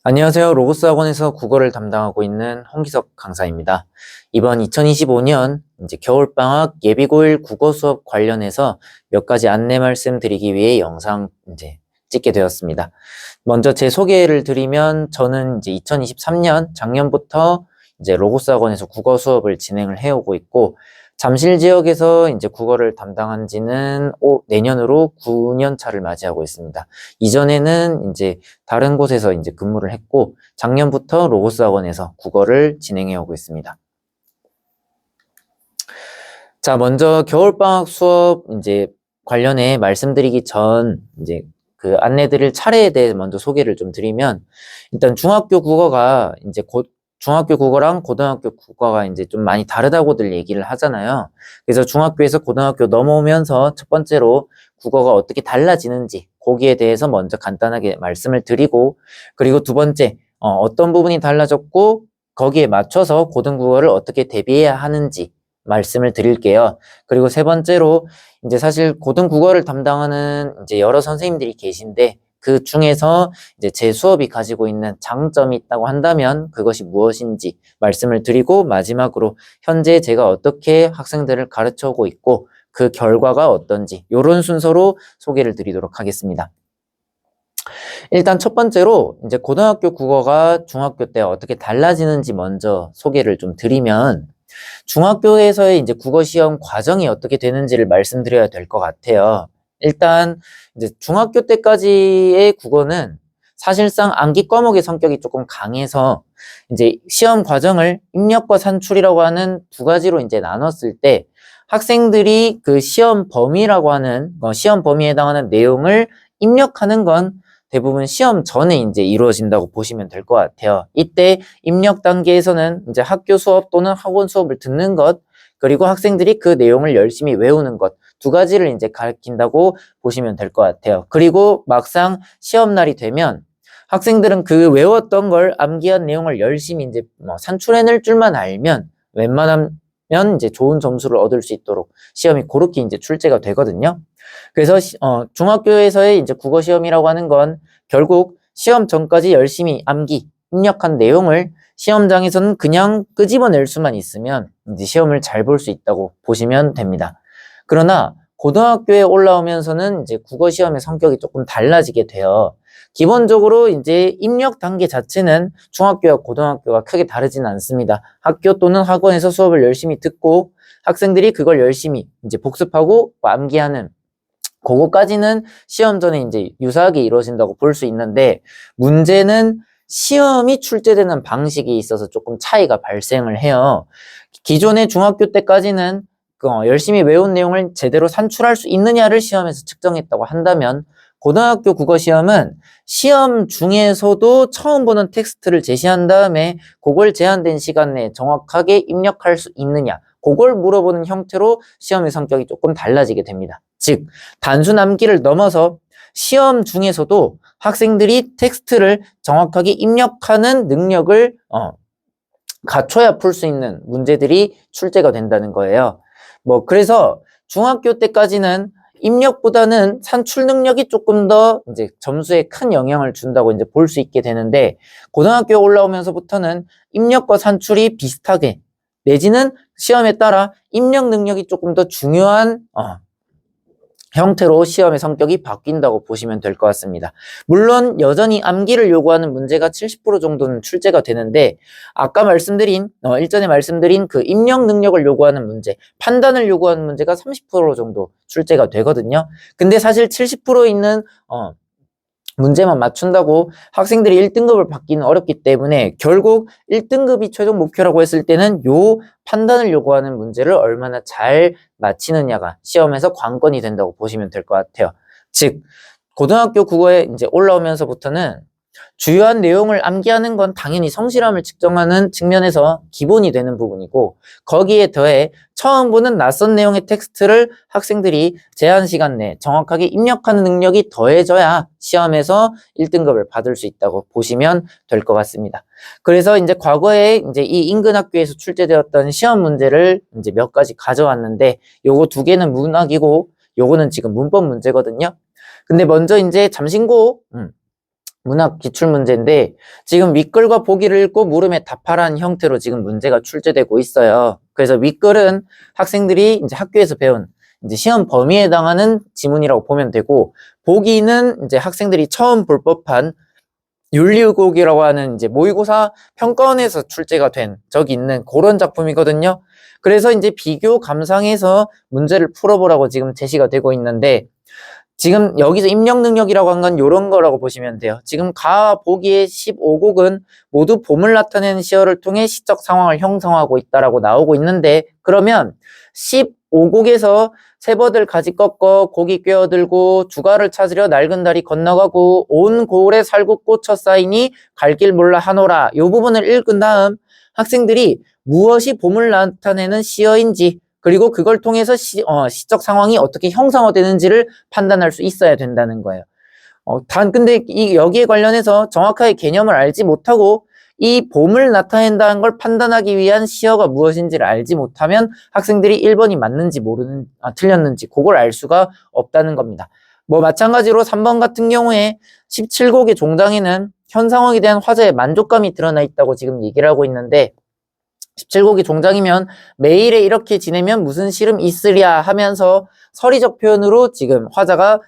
안녕하세요. 로고스 학원에서 국어를 담당하고 있는 홍기석 강사입니다. 이번 2025년 겨울방학 예비고일 국어 수업 관련해서 몇 가지 안내 말씀 드리기 위해 영상 찍게 되었습니다. 먼저 제 소개를 드리면 저는 2023년 작년부터 로고스 학원에서 국어 수업을 진행을 해오고 있고, 잠실 지역에서 국어를 담당한 지는 내년으로 9년 차를 맞이하고 있습니다. 이전에는 다른 곳에서 근무를 했고, 작년부터 로고스 학원에서 국어를 진행해 오고 있습니다. 자, 먼저 겨울방학 수업 관련해 말씀드리기 전 그 안내드릴 차례에 대해 먼저 소개를 좀 드리면, 일단 중학교 국어가 중학교 국어랑 고등학교 국어가 좀 많이 다르다고들 얘기를 하잖아요. 그래서 중학교에서 고등학교 넘어오면서 첫 번째로 국어가 어떻게 달라지는지 거기에 대해서 먼저 간단하게 말씀을 드리고, 그리고 두 번째 어떤 부분이 달라졌고 거기에 맞춰서 고등국어를 어떻게 대비해야 하는지 말씀을 드릴게요. 그리고 세 번째로 사실 고등국어를 담당하는 여러 선생님들이 계신데, 그 중에서 제 수업이 가지고 있는 장점이 있다고 한다면 그것이 무엇인지 말씀을 드리고, 마지막으로 현재 제가 어떻게 학생들을 가르쳐 오고 있고 그 결과가 어떤지, 이런 순서로 소개를 드리도록 하겠습니다. 일단 첫 번째로 고등학교 국어가 중학교 때 어떻게 달라지는지 먼저 소개를 좀 드리면, 중학교에서의 국어 시험 과정이 어떻게 되는지를 말씀드려야 될 것 같아요. 일단 중학교 때까지의 국어는 사실상 암기 과목의 성격이 조금 강해서 시험 과정을 입력과 산출이라고 하는 두 가지로 나눴을 때, 학생들이 그 시험 범위라고 하는 시험 범위에 해당하는 내용을 입력하는 건 대부분 시험 전에 이루어진다고 보시면 될 것 같아요. 이때 입력 단계에서는 학교 수업 또는 학원 수업을 듣는 것, 그리고 학생들이 그 내용을 열심히 외우는 것, 두 가지를 가르친다고 보시면 될 것 같아요. 그리고 막상 시험 날이 되면 학생들은 그 외웠던 걸, 암기한 내용을 열심히 산출해낼 줄만 알면 웬만하면 좋은 점수를 얻을 수 있도록 시험이 그렇게 출제가 되거든요. 그래서 중학교에서의 국어 시험이라고 하는 건 결국 시험 전까지 열심히 암기, 입력한 내용을 시험장에서는 그냥 끄집어낼 수만 있으면 시험을 잘 볼 수 있다고 보시면 됩니다. 그러나 고등학교에 올라오면서는 국어 시험의 성격이 조금 달라지게 돼요. 기본적으로 입력 단계 자체는 중학교와 고등학교가 크게 다르지는 않습니다. 학교 또는 학원에서 수업을 열심히 듣고 학생들이 그걸 열심히 복습하고 암기하는, 그거까지는 시험 전에 유사하게 이루어진다고 볼 수 있는데, 문제는 시험이 출제되는 방식이 있어서 조금 차이가 발생을 해요. 기존의 중학교 때까지는 열심히 외운 내용을 제대로 산출할 수 있느냐를 시험에서 측정했다고 한다면, 고등학교 국어 시험은 시험 중에서도 처음 보는 텍스트를 제시한 다음에 그걸 제한된 시간 내에 정확하게 입력할 수 있느냐, 그걸 물어보는 형태로 시험의 성격이 조금 달라지게 됩니다. 즉, 단순 암기를 넘어서 시험 중에서도 학생들이 텍스트를 정확하게 입력하는 능력을 갖춰야 풀 수 있는 문제들이 출제가 된다는 거예요. 그래서 중학교 때까지는 입력보다는 산출 능력이 조금 더 점수에 큰 영향을 준다고 볼 수 있게 되는데, 고등학교에 올라오면서부터는 입력과 산출이 비슷하게, 내지는 시험에 따라 입력 능력이 조금 더 중요한 형태로 시험의 성격이 바뀐다고 보시면 될 것 같습니다. 물론 여전히 암기를 요구하는 문제가 70% 정도는 출제가 되는데, 아까 일전에 말씀드린 그 입력 능력을 요구하는 문제, 판단을 요구하는 문제가 30% 정도 출제가 되거든요. 근데 사실 70% 있는 문제만 맞춘다고 학생들이 1등급을 받기는 어렵기 때문에, 결국 1등급이 최종 목표라고 했을 때는 요 판단을 요구하는 문제를 얼마나 잘 맞히느냐가 시험에서 관건이 된다고 보시면 될 것 같아요. 즉, 고등학교 국어에 올라오면서부터는 주요한 내용을 암기하는 건 당연히 성실함을 측정하는 측면에서 기본이 되는 부분이고, 거기에 더해 처음 보는 낯선 내용의 텍스트를 학생들이 제한 시간 내에 정확하게 입력하는 능력이 더해져야 시험에서 1등급을 받을 수 있다고 보시면 될 것 같습니다. 그래서 과거에 이 인근 학교에서 출제되었던 시험 문제를 몇 가지 가져왔는데, 요거 두 개는 문학이고 요거는 지금 문법 문제거든요. 근데 먼저 잠신고 문학 기출문제인데 지금 윗글과 보기를 읽고 물음에 답하라는 형태로 지금 문제가 출제되고 있어요. 그래서 윗글은 학생들이 이제 학교에서 배운 이제 시험 범위에 해당하는 지문이라고 보면 되고, 보기는 이제 학생들이 처음 볼 법한 윤리의곡이라고 하는 이제 모의고사 평가원에서 출제가 된 적이 있는 그런 작품이거든요. 그래서 이제 비교 감상해서 문제를 풀어보라고 지금 제시가 되고 있는데, 지금 여기서 입력 능력이라고 한 건 이런 거라고 보시면 돼요. 지금 가와 보기의 15곡은 모두 봄을 나타내는 시어를 통해 시적 상황을 형성하고 있다라고 나오고 있는데, 그러면 15곡에서 세버들 가지 꺾어 고기 꿰어들고 주가를 찾으려 낡은 다리 건너가고 온 고을에 살구 꽂혀 쌓이니 갈 길 몰라 하노라, 이 부분을 읽은 다음 학생들이 무엇이 봄을 나타내는 시어인지, 그리고 그걸 통해서 시적 상황이 어떻게 형성되는지를 판단할 수 있어야 된다는 거예요. 근데 여기에 관련해서 정확하게 개념을 알지 못하고 이 봄을 나타낸다는 걸 판단하기 위한 시어가 무엇인지를 알지 못하면 학생들이 1번이 맞는지 틀렸는지 그걸 알 수가 없다는 겁니다. 뭐 마찬가지로 3번 같은 경우에 17곡의 종장에는 현 상황에 대한 화자의 만족감이 드러나 있다고 지금 얘기를 하고 있는데, 17곡이 종장이면 매일에 이렇게 지내면 무슨 시름 있으랴 하면서 서리적 표현으로 지금 화자가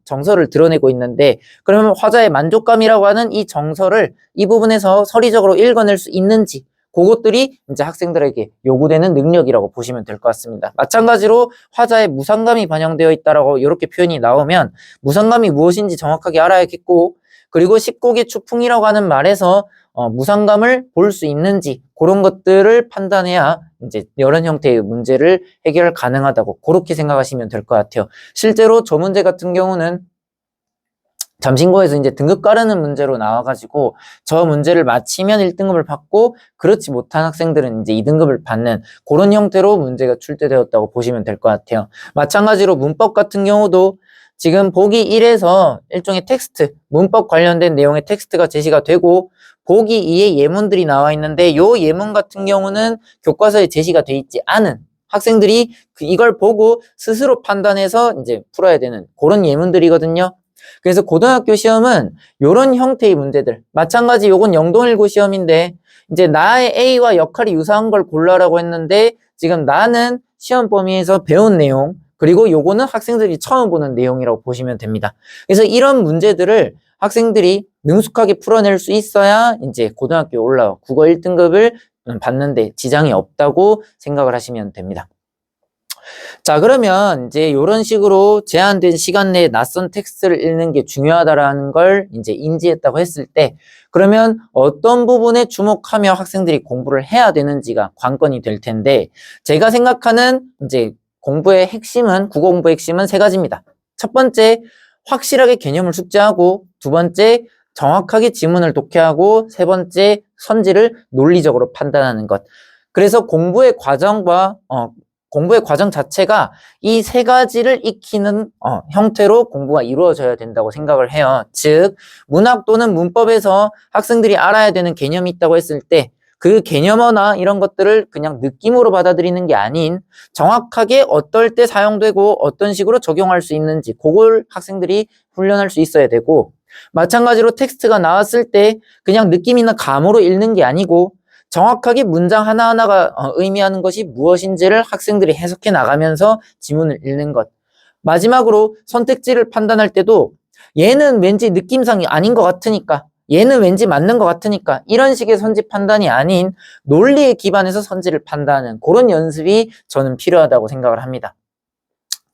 정서를 드러내고 있는데, 그러면 화자의 만족감이라고 하는 이 정서를 이 부분에서 서리적으로 읽어낼 수 있는지, 그것들이 이제 학생들에게 요구되는 능력이라고 보시면 될 것 같습니다. 마찬가지로 화자의 무상감이 반영되어 있다라고 이렇게 표현이 나오면 무상감이 무엇인지 정확하게 알아야겠고, 그리고 10곡의 추풍이라고 하는 말에서 무상감을 볼 수 있는지 그런 것들을 판단해야 이제 이런 형태의 문제를 해결 가능하다고 그렇게 생각하시면 될 것 같아요. 실제로 저 문제 같은 경우는 잠신고에서 이제 등급 가르는 문제로 나와가지고 저 문제를 맞히면 1등급을 받고 그렇지 못한 학생들은 이제 2등급을 받는 그런 형태로 문제가 출제되었다고 보시면 될 것 같아요. 마찬가지로 문법 같은 경우도 지금 보기 1에서 일종의 텍스트, 문법 관련된 내용의 텍스트가 제시가 되고, 보기 2에 예문들이 나와 있는데 이 예문 같은 경우는 교과서에 제시가 돼 있지 않은, 학생들이 이걸 보고 스스로 판단해서 이제 풀어야 되는 그런 예문들이거든요. 그래서 고등학교 시험은 이런 형태의 문제들, 마찬가지 요건 영동일고 시험인데 이제 나의 A와 역할이 유사한 걸 골라라고 했는데, 지금 나는 시험 범위에서 배운 내용, 그리고 요거는 학생들이 처음 보는 내용이라고 보시면 됩니다. 그래서 이런 문제들을 학생들이 능숙하게 풀어낼 수 있어야 이제 고등학교에 올라와 국어 1등급을 받는데 지장이 없다고 생각을 하시면 됩니다. 자, 그러면 이제 이런 식으로 제한된 시간 내에 낯선 텍스트를 읽는 게 중요하다라는 걸 이제 인지했다고 했을 때, 그러면 어떤 부분에 주목하며 학생들이 공부를 해야 되는지가 관건이 될 텐데, 제가 생각하는 이제 공부의 핵심은, 국어 공부의 핵심은 3가지입니다. 첫 번째, 확실하게 개념을 숙지하고, 두 번째, 정확하게 지문을 독해하고, 세 번째, 선지를 논리적으로 판단하는 것. 그래서 공부의 과정 자체가 이 3가지를 익히는 형태로 공부가 이루어져야 된다고 생각을 해요. 즉, 문학 또는 문법에서 학생들이 알아야 되는 개념이 있다고 했을 때 그 개념어나 이런 것들을 그냥 느낌으로 받아들이는 게 아닌 정확하게 어떨 때 사용되고 어떤 식으로 적용할 수 있는지 그걸 학생들이 훈련할 수 있어야 되고, 마찬가지로 텍스트가 나왔을 때 그냥 느낌이나 감으로 읽는 게 아니고 정확하게 문장 하나하나가 의미하는 것이 무엇인지를 학생들이 해석해 나가면서 지문을 읽는 것. 마지막으로 선택지를 판단할 때도 얘는 왠지 느낌상이 아닌 것 같으니까, 얘는 왠지 맞는 것 같으니까, 이런 식의 선지 판단이 아닌 논리에 기반해서 선지를 판단하는 그런 연습이 저는 필요하다고 생각을 합니다.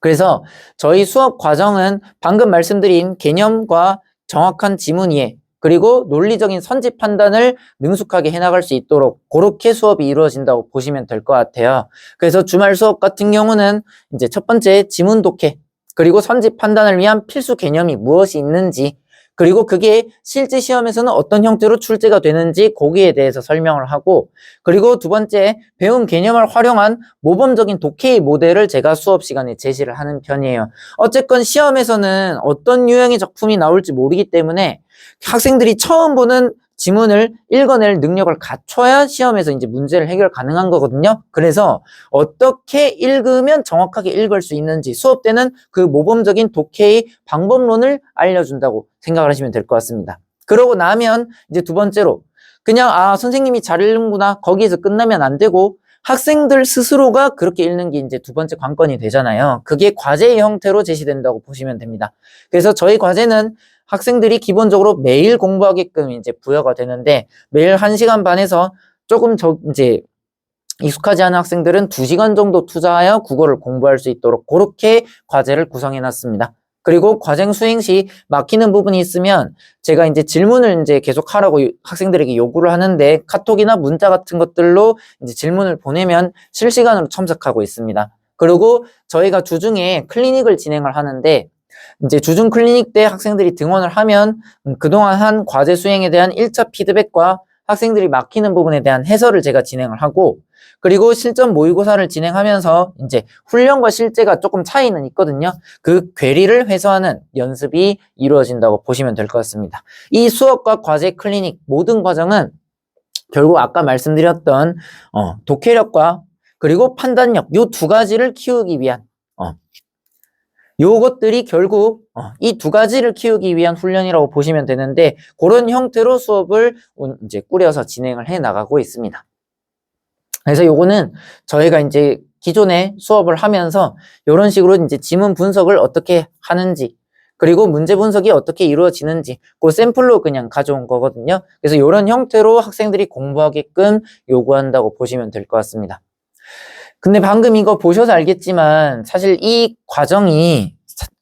그래서 저희 수업 과정은 방금 말씀드린 개념과 정확한 지문 이해, 그리고 논리적인 선지 판단을 능숙하게 해나갈 수 있도록 그렇게 수업이 이루어진다고 보시면 될 것 같아요. 그래서 주말 수업 같은 경우는 이제 첫 번째 지문 독해, 그리고 선지 판단을 위한 필수 개념이 무엇이 있는지, 그리고 그게 실제 시험에서는 어떤 형태로 출제가 되는지 거기에 대해서 설명을 하고, 그리고 두 번째 배운 개념을 활용한 모범적인 독해의 모델을 제가 수업 시간에 제시를 하는 편이에요. 어쨌건 시험에서는 어떤 유형의 작품이 나올지 모르기 때문에 학생들이 처음 보는 지문을 읽어낼 능력을 갖춰야 시험에서 이제 문제를 해결 가능한 거거든요. 그래서 어떻게 읽으면 정확하게 읽을 수 있는지 수업 때는 그 모범적인 독해의 방법론을 알려준다고 생각을 하시면 될 것 같습니다. 그러고 나면 이제 두 번째로 그냥 선생님이 잘 읽는구나 거기에서 끝나면 안 되고 학생들 스스로가 그렇게 읽는 게 이제 두 번째 관건이 되잖아요. 그게 과제의 형태로 제시된다고 보시면 됩니다. 그래서 저희 과제는 학생들이 기본적으로 매일 공부하게끔 이제 부여가 되는데 매일 1시간 반에서 조금 이제 익숙하지 않은 학생들은 2시간 정도 투자하여 국어를 공부할 수 있도록 그렇게 과제를 구성해 놨습니다. 그리고 과정 수행 시 막히는 부분이 있으면 제가 이제 질문을 이제 계속 하라고 학생들에게 요구를 하는데 카톡이나 문자 같은 것들로 이제 질문을 보내면 실시간으로 첨삭하고 있습니다. 그리고 저희가 주중에 클리닉을 진행을 하는데 이제 주중 클리닉 때 학생들이 등원을 하면 그동안 한 과제 수행에 대한 1차 피드백과 학생들이 막히는 부분에 대한 해설을 제가 진행을 하고 그리고 실전 모의고사를 진행하면서 이제 훈련과 실제가 조금 차이는 있거든요. 그 괴리를 해소하는 연습이 이루어진다고 보시면 될 것 같습니다. 이 수업과 과제 클리닉 모든 과정은 결국 아까 말씀드렸던 독해력과 그리고 판단력 이 두 가지를 키우기 위한 요것들이 결국 이 두 가지를 키우기 위한 훈련이라고 보시면 되는데 그런 형태로 수업을 이제 꾸려서 진행을 해 나가고 있습니다. 그래서 요거는 저희가 이제 기존에 수업을 하면서 이런 식으로 이제 지문 분석을 어떻게 하는지 그리고 문제 분석이 어떻게 이루어지는지 그 샘플로 그냥 가져온 거거든요. 그래서 이런 형태로 학생들이 공부하게끔 요구한다고 보시면 될 것 같습니다. 근데 방금 이거 보셔서 알겠지만 사실 이 과정이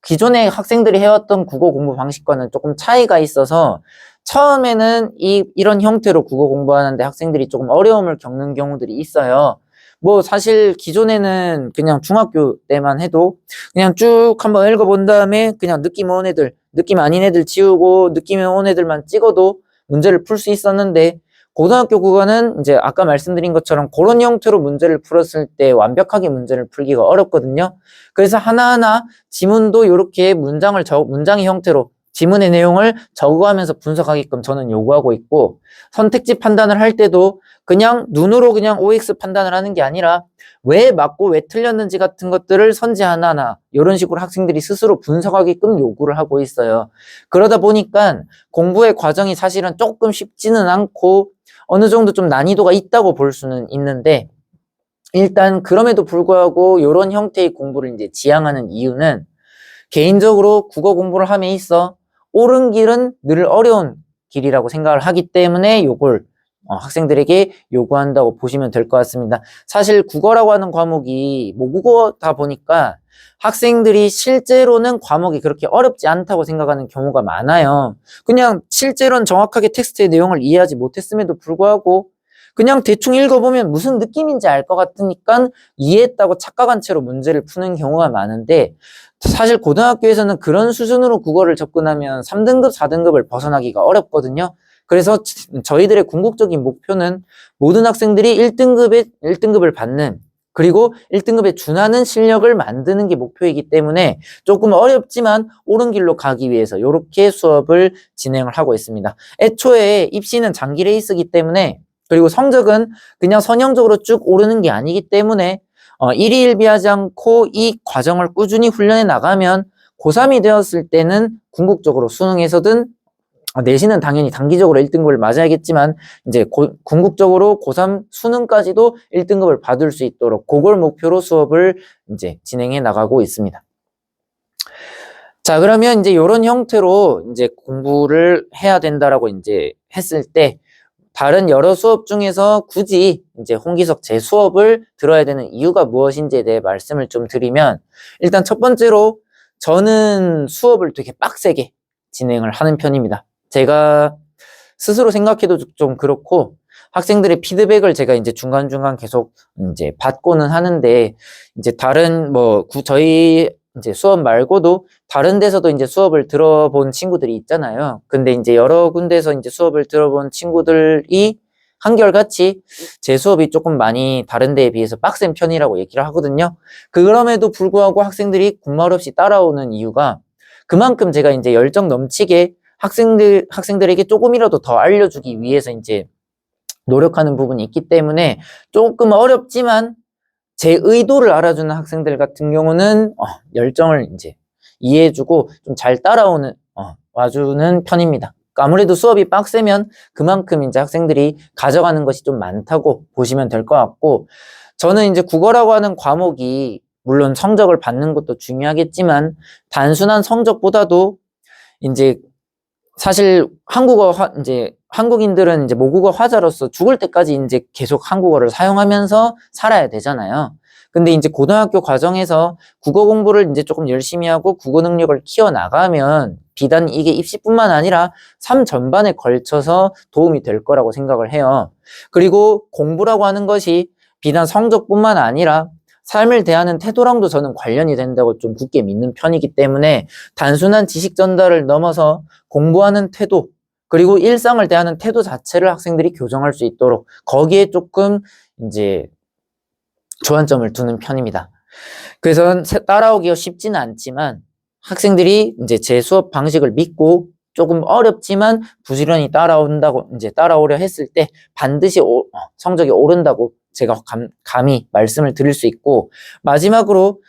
기존에 학생들이 해왔던 국어 공부 방식과는 조금 차이가 있어서 처음에는 이런 형태로 국어 공부하는데 학생들이 조금 어려움을 겪는 경우들이 있어요. 뭐 사실 기존에는 그냥 중학교 때만 해도 그냥 쭉 한번 읽어본 다음에 그냥 느낌 온 애들, 느낌 아닌 애들 지우고 느낌이 온 애들만 찍어도 문제를 풀 수 있었는데 고등학교 국어는 이제 아까 말씀드린 것처럼 그런 형태로 문제를 풀었을 때 완벽하게 문제를 풀기가 어렵거든요. 그래서 하나하나 지문도 이렇게 문장의 형태로 지문의 내용을 적어가면서 분석하게끔 저는 요구하고 있고 선택지 판단을 할 때도 그냥 눈으로 그냥 OX 판단을 하는 게 아니라 왜 맞고 왜 틀렸는지 같은 것들을 선지 하나하나 이런 식으로 학생들이 스스로 분석하게끔 요구를 하고 있어요. 그러다 보니까 공부의 과정이 사실은 조금 쉽지는 않고 어느 정도 좀 난이도가 있다고 볼 수는 있는데 일단 그럼에도 불구하고 이런 형태의 공부를 이제 지향하는 이유는 개인적으로 국어 공부를 함에 있어 옳은 길은 늘 어려운 길이라고 생각을 하기 때문에 요걸 학생들에게 요구한다고 보시면 될 것 같습니다. 사실 국어라고 하는 과목이 모국어다 보니까 학생들이 실제로는 과목이 그렇게 어렵지 않다고 생각하는 경우가 많아요. 그냥 실제로는 정확하게 텍스트의 내용을 이해하지 못했음에도 불구하고 그냥 대충 읽어보면 무슨 느낌인지 알 것 같으니까 이해했다고 착각한 채로 문제를 푸는 경우가 많은데 사실 고등학교에서는 그런 수준으로 국어를 접근하면 3등급, 4등급을 벗어나기가 어렵거든요. 그래서 저희들의 궁극적인 목표는 모든 학생들이 1등급을 받는 그리고 1등급에 준하는 실력을 만드는 게 목표이기 때문에 조금 어렵지만 옳은 길로 가기 위해서 이렇게 수업을 진행을 하고 있습니다. 애초에 입시는 장기 레이스이기 때문에 그리고 성적은 그냥 선형적으로 쭉 오르는 게 아니기 때문에 일희일비하지 않고 이 과정을 꾸준히 훈련해 나가면 고3이 되었을 때는 궁극적으로 수능에서든 내신은 당연히 단기적으로 1등급을 맞아야겠지만 이제 궁극적으로 고3 수능까지도 1등급을 받을 수 있도록 그걸 목표로 수업을 이제 진행해 나가고 있습니다. 자, 그러면 이제 이런 형태로 이제 공부를 해야 된다라고 이제 했을 때 다른 여러 수업 중에서 굳이 이제 홍기석 제 수업을 들어야 되는 이유가 무엇인지에 대해 말씀을 좀 드리면 일단 첫 번째로 저는 수업을 되게 빡세게 진행을 하는 편입니다. 제가 스스로 생각해도 좀 그렇고 학생들의 피드백을 제가 이제 중간중간 계속 이제 받고는 하는데 이제 다른 저희 이제 수업 말고도 다른 데서도 이제 수업을 들어본 친구들이 있잖아요. 근데 이제 여러 군데서 이제 수업을 들어본 친구들이 한결같이 제 수업이 조금 많이 다른 데에 비해서 빡센 편이라고 얘기를 하거든요. 그럼에도 불구하고 학생들이 군말 없이 따라오는 이유가 그만큼 제가 이제 열정 넘치게 학생들에게 조금이라도 더 알려주기 위해서 이제 노력하는 부분이 있기 때문에 조금 어렵지만 제 의도를 알아주는 학생들 같은 경우는 열정을 이제 이해해주고 좀 잘 따라오는 와주는 편입니다. 아무래도 수업이 빡세면 그만큼 이제 학생들이 가져가는 것이 좀 많다고 보시면 될 것 같고, 저는 이제 국어라고 하는 과목이 물론 성적을 받는 것도 중요하겠지만 단순한 성적보다도 이제 사실 이제 한국인들은 이제 모국어 화자로서 죽을 때까지 이제 계속 한국어를 사용하면서 살아야 되잖아요. 근데 이제 고등학교 과정에서 국어 공부를 이제 조금 열심히 하고 국어 능력을 키워나가면 비단 이게 입시뿐만 아니라 삶 전반에 걸쳐서 도움이 될 거라고 생각을 해요. 그리고 공부라고 하는 것이 비단 성적뿐만 아니라 삶을 대하는 태도랑도 저는 관련이 된다고 좀 굳게 믿는 편이기 때문에 단순한 지식 전달을 넘어서 공부하는 태도, 그리고 일상을 대하는 태도 자체를 학생들이 교정할 수 있도록 거기에 조금 이제 주안점을 두는 편입니다. 그래서 따라오기가 쉽지는 않지만 학생들이 이제 제 수업 방식을 믿고 조금 어렵지만 부지런히 따라오려 했을 때 반드시 성적이 오른다고 제가 감히 말씀을 드릴 수 있고, 마지막으로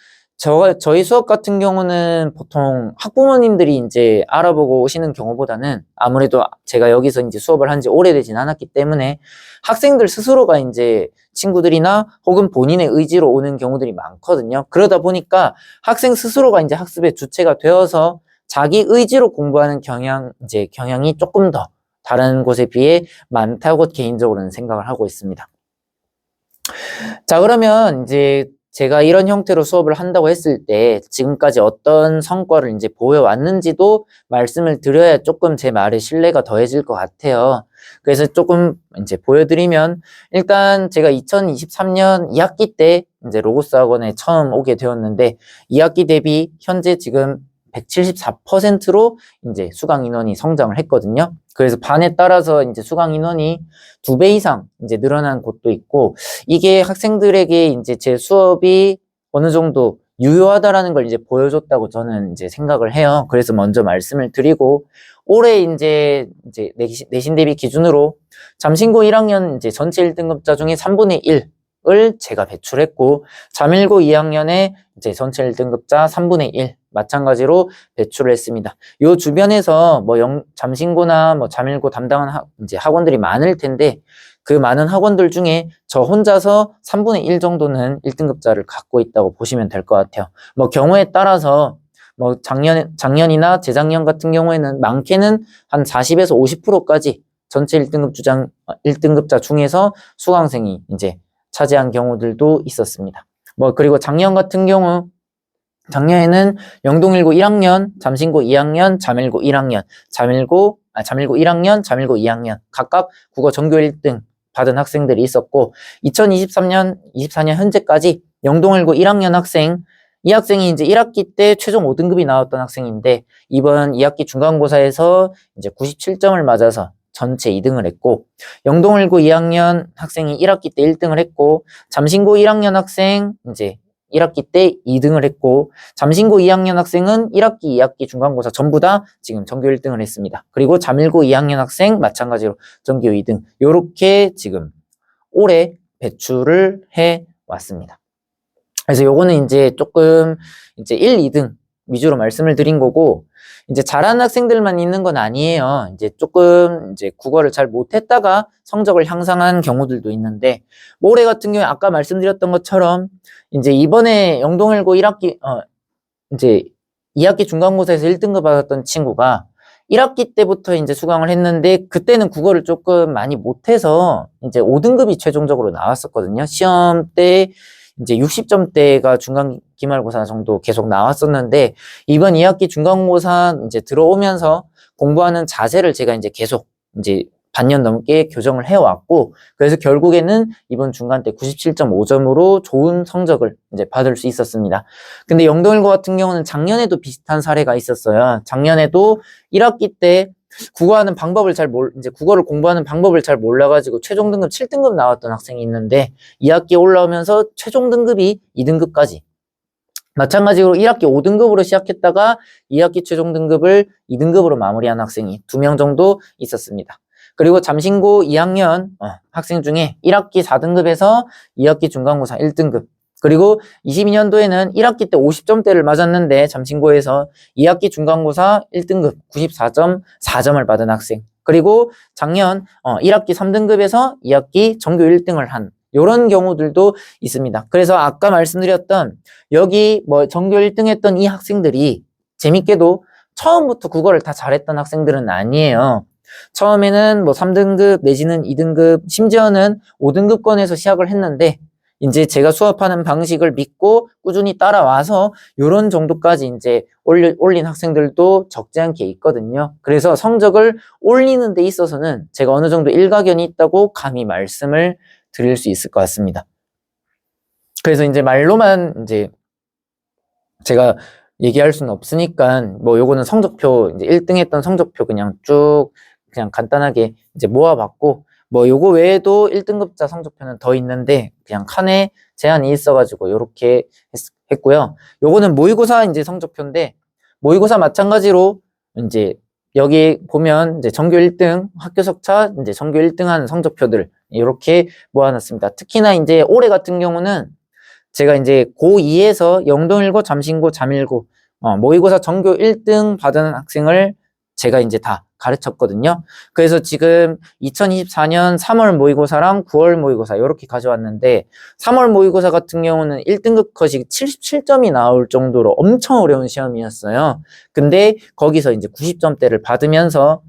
저희 수업 같은 경우는 보통 학부모님들이 이제 알아보고 오시는 경우보다는 아무래도 제가 여기서 이제 수업을 한 지 오래되진 않았기 때문에 학생들 스스로가 이제 친구들이나 혹은 본인의 의지로 오는 경우들이 많거든요. 그러다 보니까 학생 스스로가 이제 학습의 주체가 되어서 자기 의지로 공부하는 경향이 조금 더 다른 곳에 비해 많다고 개인적으로는 생각을 하고 있습니다. 자, 그러면 이제 제가 이런 형태로 수업을 한다고 했을 때 지금까지 어떤 성과를 이제 보여왔는지도 말씀을 드려야 조금 제 말에 신뢰가 더해질 것 같아요. 그래서 조금 이제 보여드리면, 일단 제가 2023년 2학기 때 이제 로고스 학원에 처음 오게 되었는데 2학기 대비 현재 지금 174%로 이제 수강 인원이 성장을 했거든요. 그래서 반에 따라서 이제 수강 인원이 2배 이상 이제 늘어난 곳도 있고, 이게 학생들에게 이제 제 수업이 어느 정도 유효하다라는 걸 이제 보여줬다고 저는 이제 생각을 해요. 그래서 먼저 말씀을 드리고, 올해 이제 내신 대비 기준으로 잠신고 1학년 이제 전체 1등급자 중에 3분의 1을 제가 배출했고, 잠일고 2학년에 이제 전체 1등급자 3분의 1 마찬가지로 배출을 했습니다. 요 주변에서 뭐 잠신고나 뭐 잠일고 담당한 이제 학원들이 많을 텐데, 그 많은 학원들 중에 저 혼자서 3분의 1 정도는 1등급자를 갖고 있다고 보시면 될 것 같아요. 뭐 경우에 따라서 뭐 작년이나 재작년 같은 경우에는 많게는 한 40에서 50%까지 전체 1등급자 중에서 수강생이 이제 차지한 경우들도 있었습니다. 뭐 그리고 작년 같은 경우, 작년에는 영동일고 1학년, 잠신고 2학년, 잠일고 1학년, 잠일고 1학년, 잠일고 2학년 각각 국어 전교 1등 받은 학생들이 있었고, 2023년, 24년 현재까지 영동일고 1학년 학생, 이 학생이 이제 1학기 때 최종 5등급이 나왔던 학생인데 이번 2학기 중간고사에서 이제 97점을 맞아서 전체 2등을 했고, 영동일고 2학년 학생이 1학기 때 1등을 했고, 잠신고 1학년 학생 이제 1학기 때 2등을 했고, 잠신고 2학년 학생은 1학기, 2학기 중간고사 전부 다 지금 전교 1등을 했습니다. 그리고 잠일고 2학년 학생 마찬가지로 전교 2등, 요렇게 지금 올해 배출을 해 왔습니다. 그래서 요거는 이제 조금 이제 1, 2등 위주로 말씀을 드린 거고, 이제 잘하는 학생들만 있는 건 아니에요. 이제 조금 이제 국어를 잘 못했다가 성적을 향상한 경우들도 있는데, 올해 같은 경우에 아까 말씀드렸던 것처럼 이제 이번에 영동일고 1학기 이제 2학기 중간고사에서 1등급 받았던 친구가 1학기 때부터 이제 수강을 했는데 그때는 국어를 조금 많이 못해서 이제 5등급이 최종적으로 나왔었거든요. 시험 때 이제 60점대가 중간 기말고사 정도 계속 나왔었는데, 이번 2학기 중간고사 이제 들어오면서 공부하는 자세를 제가 이제 계속 이제 반년 넘게 교정을 해왔고, 그래서 결국에는 이번 중간 때 97.5점으로 좋은 성적을 이제 받을 수 있었습니다. 근데 영동일고 같은 경우는 작년에도 비슷한 사례가 있었어요. 작년에도 1학기 때 국어를 공부하는 방법을 잘 몰라가지고 최종 등급 7등급 나왔던 학생이 있는데 2학기 올라오면서 최종 등급이 2등급까지 마찬가지로 1학기 5등급으로 시작했다가 2학기 최종 등급을 2등급으로 마무리한 학생이 2명 정도 있었습니다. 그리고 잠신고 2학년 학생 중에 1학기 4등급에서 2학기 중간고사 1등급, 그리고 22년도에는 1학기 때 50점대를 맞았는데 잠신고에서 2학기 중간고사 1등급 94.4점을 받은 학생, 그리고 작년 1학기 3등급에서 2학기 전교 1등을 한 이런 경우들도 있습니다. 그래서 아까 말씀드렸던 여기 뭐 전교 1등 했던 이 학생들이 재밌게도 처음부터 국어를 다 잘했던 학생들은 아니에요. 처음에는 뭐 3등급 내지는 2등급, 심지어는 5등급권에서 시작을 했는데 이제 제가 수업하는 방식을 믿고 꾸준히 따라와서 이런 정도까지 이제 올린 학생들도 적지 않게 있거든요. 그래서 성적을 올리는 데 있어서는 제가 어느 정도 일가견이 있다고 감히 말씀을 드릴 수 있을 것 같습니다. 그래서 이제 말로만 이제 제가 얘기할 수는 없으니까 뭐 요거는 성적표 이제 1등 했던 성적표 그냥 쭉 그냥 간단하게 이제 모아봤고, 뭐 요거 외에도 1등급자 성적표는 더 있는데 그냥 칸에 제한이 있어가지고 요렇게 했고요. 요거는 모의고사 이제 성적표인데, 모의고사 마찬가지로 이제 여기 보면 이제 전교 1등 학교 석차 이제 전교 1등 하는 성적표들 이렇게 모아놨습니다. 특히나 이제 올해 같은 경우는 제가 이제 고2에서 영동일고, 잠신고, 잠일고 모의고사 전교 1등 받은 학생을 제가 이제 다 가르쳤거든요. 그래서 지금 2024년 3월 모의고사랑 9월 모의고사 이렇게 가져왔는데, 3월 모의고사 같은 경우는 1등급 컷이 77점이 나올 정도로 엄청 어려운 시험이었어요. 근데 거기서 이제 90점대를 받으면서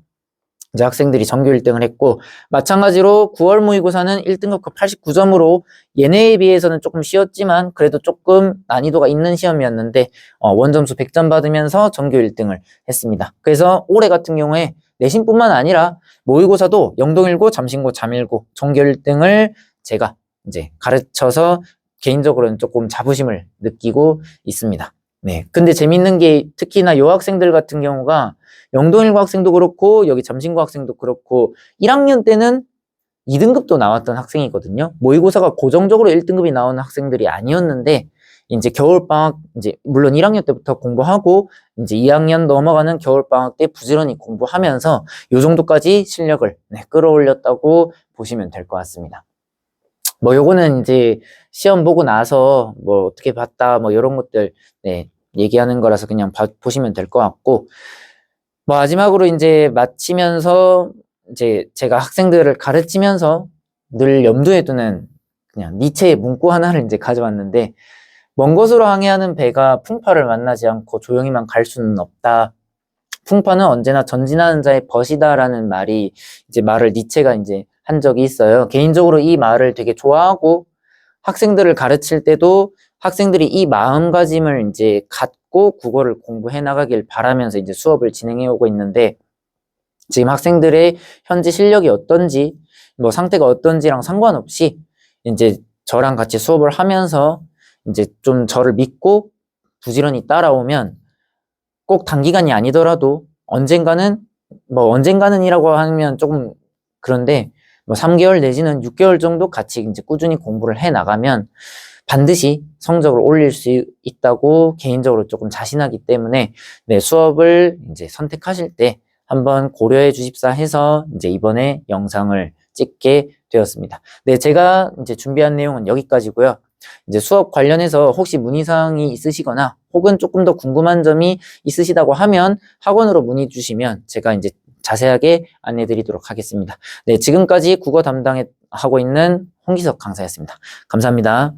이제 학생들이 전교 1등을 했고, 마찬가지로 9월 모의고사는 1등급 컷 89점으로 얘네에 비해서는 조금 쉬웠지만 그래도 조금 난이도가 있는 시험이었는데 원점수 100점 받으면서 전교 1등을 했습니다. 그래서 올해 같은 경우에 내신뿐만 아니라 모의고사도 영동일고, 잠신고, 잠일고 전교 1등을 제가 이제 가르쳐서 개인적으로는 조금 자부심을 느끼고 있습니다. 네. 근데 재밌는 게 특히나 요 학생들 같은 경우가 영동일고 학생도 그렇고 여기 잠신고 학생도 그렇고 1학년 때는 2등급도 나왔던 학생이거든요. 모의고사가 고정적으로 1등급이 나오는 학생들이 아니었는데 이제 겨울방학 이제 물론 1학년 때부터 공부하고 이제 2학년 넘어가는 겨울방학 때 부지런히 공부하면서 요 정도까지 실력을 끌어올렸다고 보시면 될 것 같습니다. 뭐 요거는 이제 시험 보고 나서 뭐 어떻게 봤다 뭐 이런 것들 얘기하는 거라서 그냥 보시면 될 것 같고, 뭐 마지막으로 이제 마치면서 이제 제가 학생들을 가르치면서 늘 염두에 두는 그냥 니체의 문구 하나를 이제 가져왔는데, 먼 곳으로 항해하는 배가 풍파를 만나지 않고 조용히만 갈 수는 없다. 풍파는 언제나 전진하는 자의 벗이다라는 말을 니체가 이제 한 적이 있어요. 개인적으로 이 말을 되게 좋아하고 학생들을 가르칠 때도 학생들이 이 마음가짐을 이제 갖고 국어를 공부해 나가길 바라면서 이제 수업을 진행해 오고 있는데, 지금 학생들의 현재 실력이 어떤지 뭐 상태가 어떤지랑 상관없이 이제 저랑 같이 수업을 하면서 이제 좀 저를 믿고 부지런히 따라오면 꼭 단기간이 아니더라도 언젠가는이라고 하면 조금 그런데 뭐 3개월 내지는 6개월 정도 같이 이제 꾸준히 공부를 해 나가면 반드시 성적을 올릴 수 있다고 개인적으로 조금 자신하기 때문에 수업을 이제 선택하실 때 한번 고려해 주십사 해서 이제 이번에 영상을 찍게 되었습니다. 제가 이제 준비한 내용은 여기까지고요. 이제 수업 관련해서 혹시 문의사항이 있으시거나 혹은 조금 더 궁금한 점이 있으시다고 하면 학원으로 문의 주시면 제가 이제 자세하게 안내 드리도록 하겠습니다. 지금까지 국어 담당하고 있는 홍기석 강사였습니다. 감사합니다.